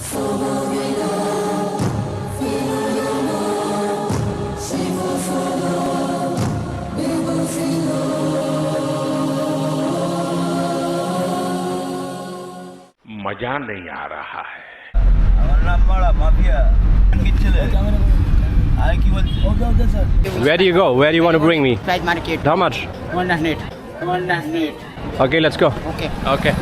मजा नहीं आ रहा है। Where do you go? Where do you want to bring me? Spice market. How much? 100. 100. Okay, let's go. Okay. Okay.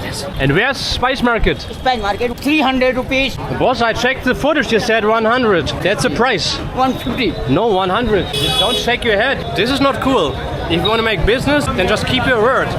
Yes. And where's Spice Market? Spice market 300 rupees. Boss, I checked the footage. You said 100. That's the price. 150. No, 100. Don't shake your head. This is not cool. If you want to make business, then just keep your word.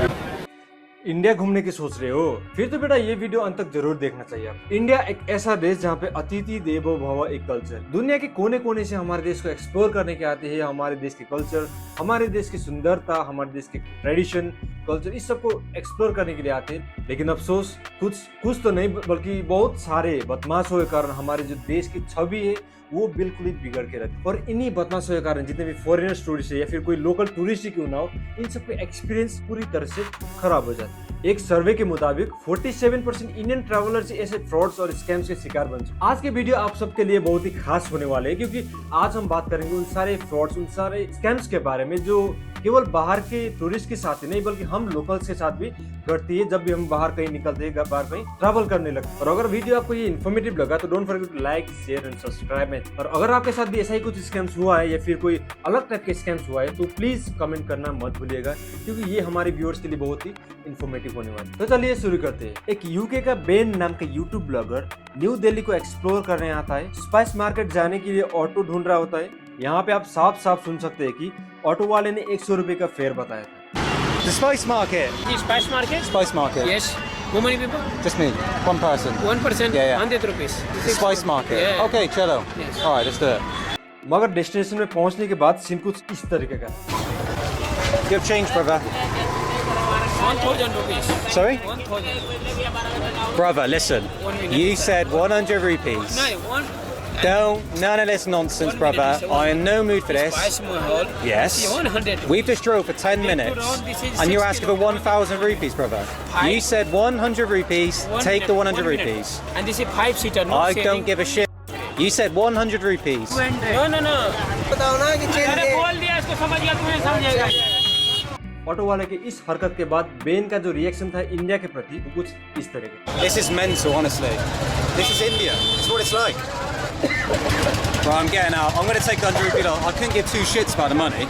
India घूमने की सोच रहे हो फिर तो बेटा ये video अंत तक जरूर देखना चाहिए आपको। इंडिया एक ऐसा देश जहाँ पे अतिथि देवो भव एक कल्चर, दुनिया के कोने कोने से हमारे देश को एक्सप्लोर करने के आते हैं। हमारे देश के कल्चर, हमारे देश की सुंदरता, हमारे देश के ट्रेडिशन, कल्चर, इस सबको एक्सप्लोर करने के लिए आते हैं। लेकिन अफसोस कुछ तो नहीं बल्कि बहुत सारे बदमाशों के कारण हमारे जो देश की छवि है वो बिल्कुल ही बिगड़ के रहती है। और इन्हीं बदमाशों के कारण जितने भी फॉरेनर्स टूरिस्ट है या फिर कोई लोकल टूरिस्ट ही क्यों ना हो, इन सबके एक्सपीरियंस पूरी तरह से खराब हो जाता है। एक सर्वे के मुताबिक 47% इंडियन ट्रैवलर्स ऐसे फ्रॉड्स और स्कैम्स के शिकार बन चुके। आज के वीडियो आप सबके लिए बहुत ही खास होने वाले हैं क्योंकि आज हम बात करेंगे उन सारे फ्रॉड्स, उन सारे स्कैम्स के बारे में जो केवल बाहर के टूरिस्ट के साथ ही नहीं बल्कि हम लोकल्स के साथ भी घटती है जब भी हम बाहर कहीं निकलते हैं, बाहर कहीं ट्रैवल करने लगते हैं। और अगर वीडियो आपको ये इन्फॉर्मेटिव लगा तो don't forget to like, share and subscribe. और अगर आपके साथ भी ऐसा ही कुछ स्कैम्स हुआ है या फिर कोई अलग टाइप के स्कैम्स हुआ है तो प्लीज कमेंट करना मत भूलिएगा क्योंकि ये हमारे व्यूअर्स के लिए बहुत ही इन्फॉर्मेटिव होने वाला है। तो चलिए शुरू करते हैं। एक यूके का बेन नाम का यूट्यूब ब्लॉगर न्यू दिल्ली को एक्सप्लोर करने आता है। स्पाइस मार्केट जाने के लिए ऑटो ढूंढ रहा होता है। यहाँ पे आप साफ साफ सुन सकते हैं कि ऑटो वाले ने 100 रुपए का फेयर बताया था। The Spice Market. The Spice Market? Spice Market. Yes. How many people? Just me. One person. 1%? Yeah, yeah. 100 rupees. The Spice Market. Yeah. Okay, cello. Yes. All right, let's do it. मगर destination में पहुंचने के बाद scene कुछ इस तरीके का। You have change, brother. 1,000 rupees. Sorry? 1,000. Brother, listen. 1 minute. You said 100 rupees. No, one. None of this nonsense, 1 brother. minute, I am no mood for this. Spice Mahal. Yes. See, 100. We've just drove for 10 This minutes is and you're 60 asking for 1,000 rupees, brother. Hi. You said 100 rupees. Take the 100 rupees. And this is 5-seater. No I sharing. don't give a shit. You said 100 rupees. No. अरे बोल दिया इसको, समझ गया, तुम्हें समझेगा। Auto वाले के इस हरकत के बाद बेन का जो रिएक्शन था इंडिया के प्रति वो कुछ इस तरह का। This is mental, honestly. This is India. It's what it's like. Right, I'm getting out. I'm going to take 100 rupees. I couldn't give two shits about the money.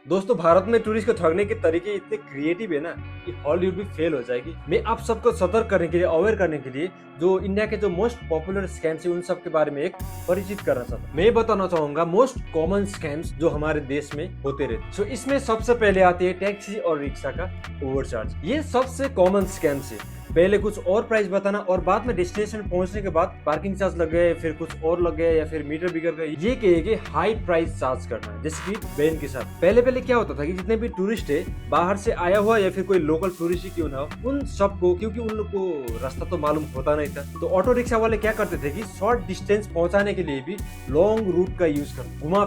दोस्तों भारत में टूरिस्ट को ठगने के तरीके इतने क्रिएटिव है ना कि हॉलीवुड भी फेल हो जाएगी। मैं आप सबको सतर्क करने के लिए, अवेयर करने के लिए जो इंडिया के जो मोस्ट पॉपुलर स्कैम्स है उन सब के बारे में एक परिचित करना चाहता हूँ। मैं बताना चाहूंगा मोस्ट कॉमन स्कैम्स जो हमारे देश में होते रहते। सो इसमें सबसे पहले आती है टैक्सी और रिक्शा का ओवरचार्ज। ये सबसे कॉमन स्कैम्स है। पहले कुछ और प्राइस बताना और बाद में डेस्टिनेशन पहुंचने के बाद पार्किंग चार्ज लग गए, फिर कुछ और लग गया या फिर मीटर बिगड़ गए, ये कहे कि हाई प्राइस चार्ज करना है। जैसे कि बेन के साथ पहले क्या होता था कि जितने भी टूरिस्ट है बाहर से आया हुआ या फिर कोई लोकल टूरिस्ट ही क्यों ना हो, उन सबको, क्योंकि उन लोग को रास्ता तो मालूम होता नहीं था, तो ऑटो रिक्शा वाले क्या करते थे कि शॉर्ट डिस्टेंस पहुंचाने के लिए भी लॉन्ग रूट का यूज करते, घुमा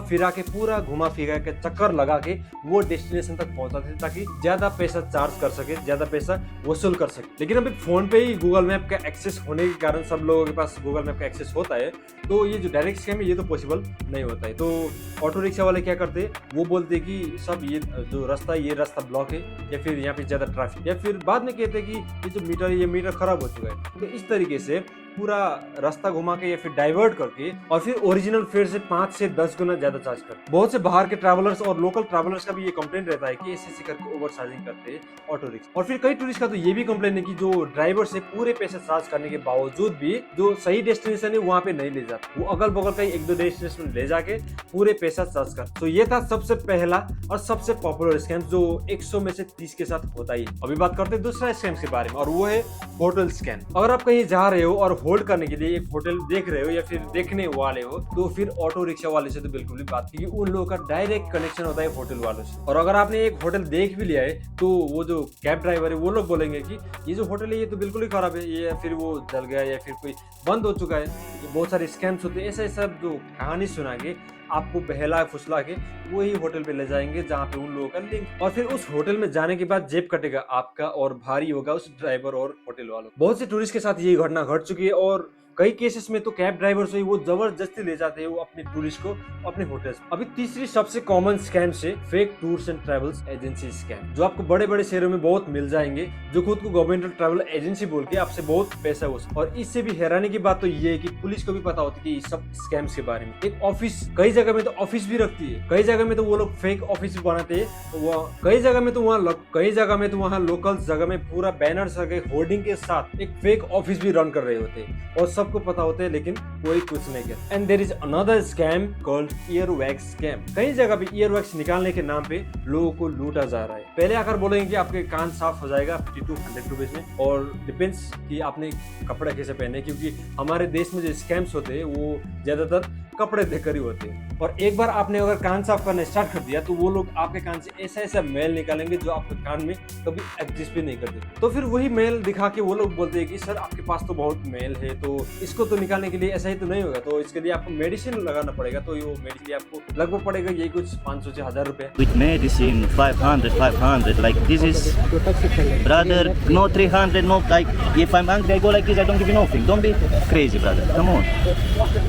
फिरा के चक्कर लगा के वो डेस्टिनेशन तक पहुंचाते थे ताकि ज्यादा पैसा चार्ज कर सके, ज्यादा पैसा वसूल कर सके। लेकिन अभी फोन पे ही गूगल मैप का एक्सेस होने के कारण सब लोगों के पास गूगल मैप का एक्सेस होता है, तो ये जो डायरेक्ट स्कैम है ये तो पॉसिबल नहीं होता है। तो ऑटो रिक्शा वाले क्या करते हैं, वो बोलते हैं कि सब ये जो रास्ता है ये रास्ता ब्लॉक है या फिर यहाँ पे ज्यादा ट्रैफिक, या फिर बाद में कहते हैं कि ये जो मीटर है ये मीटर खराब हो चुका है। तो इस तरीके से पूरा रास्ता घुमा के या फिर डाइवर्ट करके और फिर ओरिजिनल फेयर से 5 से 10 गुना ज्यादा चार्ज करते। बहुत से बाहर के ट्रैवलर्स और लोकल ट्रैवलर्स का भी ये कंप्लेंट रहता है कि ऐसे करके ओवर चार्जिंग करते हैं ऑटो रिक्शा। और फिर कई टूरिस्ट का तो ये भी कंप्लेंट है कि जो ड्राइवर से पूरे पैसे चार्ज करने के बावजूद भी जो सही डेस्टिनेशन है वहाँ पे नहीं ले जाता, वो अगल बगल का 1-2 डेस्टिनेशन ले जाके पूरे पैसा चार्ज कर। तो ये था सबसे पहला और सबसे पॉपुलर स्कैम जो 100 में से 30 के साथ होता ही। अभी बात करते हैं दूसरा स्कैम के बारे में और वो है होटल स्कैम। अगर आप कहीं जा रहे हो और होल्ड करने के लिए एक होटल देख रहे हो या फिर देखने वाले हो तो फिर ऑटो रिक्शा वाले से तो बिल्कुल भी बात, क्योंकि उन लोगों का डायरेक्ट कनेक्शन होता है होटल वालों से। और अगर आपने एक होटल देख भी लिया है तो वो जो कैब ड्राइवर है वो लोग बोलेंगे कि ये जो होटल है ये तो बिल्कुल ही खराब है, ये फिर वो जल गया या फिर कोई बंद हो चुका है। ये बहुत सारे स्कैम्स होते हैं। ऐसा जो कहानी सुना के आपको बहला फुसला के वही होटल पे ले जाएंगे जहाँ पे उन लोगों का लिंक, और फिर उस होटल में जाने के बाद जेब कटेगा आपका और भारी होगा उस ड्राइवर और होटल वालों। बहुत से टूरिस्ट के साथ ये घटना घट चुकी है और कई केसेस में तो कैब ड्राइवर्स है वो जबरदस्ती ले जाते हैं वो अपने टूरिस्ट को अपने होटल। अभी तीसरी सबसे कॉमन स्कैम से fake tours and travels agency scam, जो आपको बड़े बड़े शहरों में बहुत मिल जाएंगे, जो खुद को गवर्नमेंटल ट्रैवल एजेंसी बोल के आपसे बहुत पैसा हो। और इससे भी हैरानी की बात तो ये है कि पुलिस को भी पता होती है कि इस सब स्कैम्स के बारे में। एक ऑफिस, कई जगह में तो ऑफिस भी रखती है, कई जगह में तो वो लोग फेक ऑफिस भी बनाते हैं, कई जगह में तो वहाँ लोकल जगह में पूरा बैनर लगे होर्डिंग के साथ एक फेक ऑफिस भी रन कर रहे होते हैं और सबको पता होता है, लेकिन कोई कुछ नहीं किया। And there is another scam called earwax scam. कई जगह पे ईयरवैक्स निकालने के नाम पे लोगों को लूटा जा रहा है। पहले आकर बोलेंगे कि आपके कान साफ हो जाएगा 50 to 100 रुपीज में, और डिपेंड्स कि आपने कपड़ा कैसे पहने, क्योंकि हमारे देश में जो स्कैम्स होते हैं वो ज्यादातर कपड़े देकर ही होते हैं। और एक बार आपने अगर कान साफ करना स्टार्ट कर दिया तो वो लोग आपके कान से ऐसा ऐसा मेल निकालेंगे जो आपके कान में कभी एग्जिस्ट भी नहीं करते। तो फिर वही मेल दिखा के वो लोग बोलते हैं कि सर आपके पास तो बहुत मेल है, तो इसको तो निकालने के लिए ऐसा ही तो नहीं होगा, तो इसके लिए आपको मेडिसिन लगाना पड़ेगा। तो वो मेडिसिन आपको लगभग पड़ेगा यही कुछ 500 से 1000 रुपए। With medicine 500 like this is brother, no 300, no like if I'm angry I go like this, I don't give you nothing. Don't be crazy brother, come on.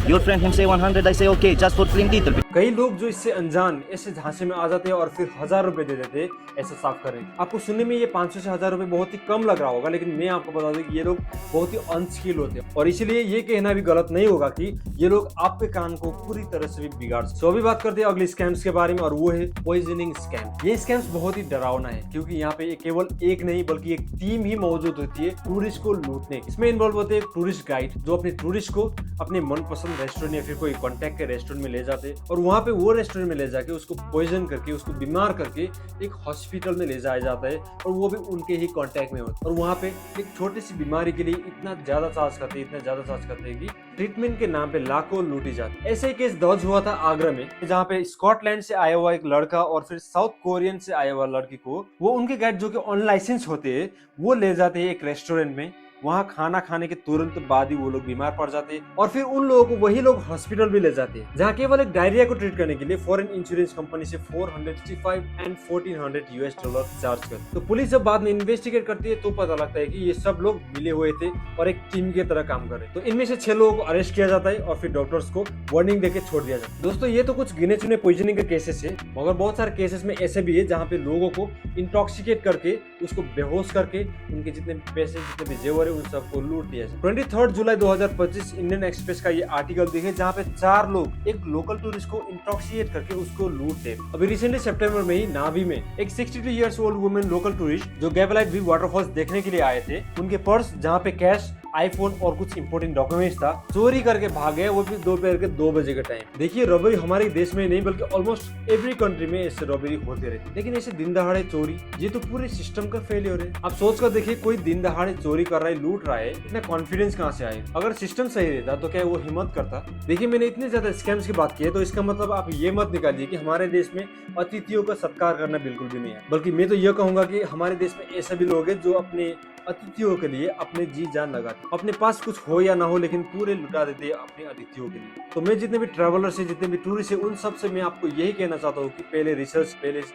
Your friend him say 100, I say okay just for clean little bit. कई लोग जो इससे अनजान ऐसे झांसे में आ जाते हैं और फिर 1000 रुपए दे देते हैं ऐसे साफ करें। आपको सुनने में ये 500 से 1000 रुपए बहुत ही कम लग रहा होगा, लेकिन मैं आपको बता दूं कि ये लोग बहुत ही अनस्किल होते हैं और इसीलिए ये कहना भी गलत नहीं होगा कि ये लोग आपके कान को पूरी तरह से भी बिगाड़ सकते। तो अभी बात करते हैं अगले स्कैम्स के बारे में, और वो है पॉइजनिंग स्कैम। ये स्कैम्स बहुत ही डरावना है क्योंकि यहाँ पे केवल एक नहीं बल्कि एक टीम ही मौजूद होती है टूरिस्ट को लूटने। इसमें इन्वॉल्व होते हैं टूरिस्ट गाइड जो अपने टूरिस्ट को अपने मनपसंद रेस्टोरेंट या फिर कोई कॉन्टैक्ट के रेस्टोरेंट में ले जाते हैं और वहाँ पे वो रेस्टोरेंट में ले जाके उसको पॉइजन करके उसको बीमार करके एक हॉस्पिटल में ले जाया जाता है और वो भी उनके ही कांटेक्ट में होता है। और वहाँ पे एक छोटी सी बीमारी के लिए इतना ज्यादा चार्ज करते हैं कि ट्रीटमेंट के नाम पे लाखों लूटी जाती है। ऐसे ही केस दर्ज हुआ था आगरा में, जहाँ पे स्कॉटलैंड से आया हुआ एक लड़का और फिर साउथ कोरियन से आया हुआ लड़की को वो उनके गाइड जो कि अनलाइसेंस होते हैं वो ले जाते हैं एक रेस्टोरेंट में। वहाँ खाना खाने के तुरंत बाद ही वो लोग बीमार पड़ जाते हैं और फिर उन लोगों को वही लोग हॉस्पिटल भी ले जाते हैं, जहाँ केवल एक डायरिया को ट्रीट करने के लिए फॉरेन इंश्योरेंस कंपनी से $465 and $1400 चार्ज करते। तो पुलिस जब बाद में इन्वेस्टिगेट करती है तो पता लगता है कि ये सब लोग मिले हुए थे और एक टीम की तरह काम कर रहे। तो इनमें से 6 लोगों को अरेस्ट किया जाता है और फिर डॉक्टर्स को वार्निंग देके छोड़ दिया जाता है। दोस्तों ये तो कुछ गिने चुने पॉइजनिंग के केसेस है, मगर बहुत सारे केसेस में ऐसे भी है जहाँ पे लोगों को इंटॉक्सिकेट करके उसको बेहोश करके उनके जितने पैसे जितने भी जेवर है उन सबको लूट दिया। 23 जुलाई 2025 इंडियन एक्सप्रेस का ये आर्टिकल दिखे जहाँ पे 4 लोग एक लोकल टूरिस्ट को इंटॉक्सिकेट करके उसको लूट दे। अभी रिसेंटली सितंबर में ही नावी में एक 62 years old women local tourist जो गैबलाइट व्यू वाटरफॉल्स देखने के लिए आए थे, उनके पर्स जहाँ पे कैश, आईफोन और कुछ इंपोर्टेंट डॉक्यूमेंट्स था, चोरी करके भागे, वो भी दोपहर के 2 बजे के टाइम। देखिए रॉबरी हमारे देश में नहीं बल्कि ऑलमोस्ट एवरी कंट्री में ऐसे रॉबरी होते रहती, लेकिन ऐसे दिन दहाड़े चोरी, ये तो पूरे सिस्टम का फेलियर है। आप सोच कर देखिए कोई दिन दहाड़े चोरी कर रहा है, लूट रहा है, इतना कॉन्फिडेंस कहाँ से आए? अगर सिस्टम सही रहता तो क्या वो हिम्मत करता? देखिए मैंने इतने ज्यादा स्कैम्स की बात की है तो इसका मतलब आप ये मत निकालिए कि हमारे देश में अतिथियों का सत्कार करना बिल्कुल भी नहीं है, बल्कि मैं तो ये कहूंगा कि हमारे देश में ऐसे भी लोग हैं जो अपने अतिथियों के लिए अपने जी जान लगाते, अपने पास कुछ हो या ना हो लेकिन पूरे लुटा देते हैं अपने अतिथियों के लिए। तो मैं जितने भी ट्रैवलर से, जितने भी टूरिस्ट है, उन सब से मैं आपको यही कहना चाहता हूँ कि पहले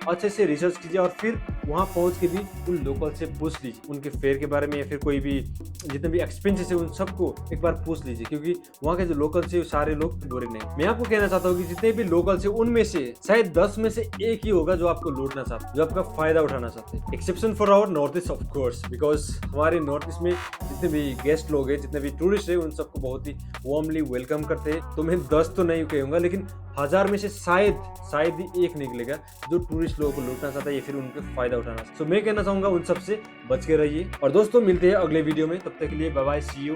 अच्छे से रिसर्च कीजिए और फिर वहाँ पहुँच के भी उन लोकल से पूछ लीजिए उनके फेयर के बारे में या फिर कोई भी जितने भी एक्सपेंसेस है उन सबको एक बार पूछ लीजिए, क्योंकि वहाँ के जो लोकल से सारे लोग बुरे नहीं। मैं आपको कहना चाहता हूँ कि जितने भी लोकल से उनमें से शायद 10 में से एक ही होगा जो आपको लूटना चाहते, जो आपका फायदा उठाना चाहते हैं। Exception for our north east of course, because हमारे नॉर्थ ईस्ट में जितने भी गेस्ट लोग हैं, जितने भी टूरिस्ट हैं, उन सबको बहुत ही वार्मली वेलकम करते हैं। तो मैं 10 तो नहीं कहूँगा, लेकिन 1000 में से शायद ही एक निकलेगा जो टूरिस्ट लोगों को लूटना चाहता है या फिर उनके फायदा उठाना चाहता है। तो मैं कहना चाहूंगा उन सबसे बच के रहिए। और दोस्तों मिलते हैं अगले वीडियो में, तब तक के लिए बाय बाय, सी यू।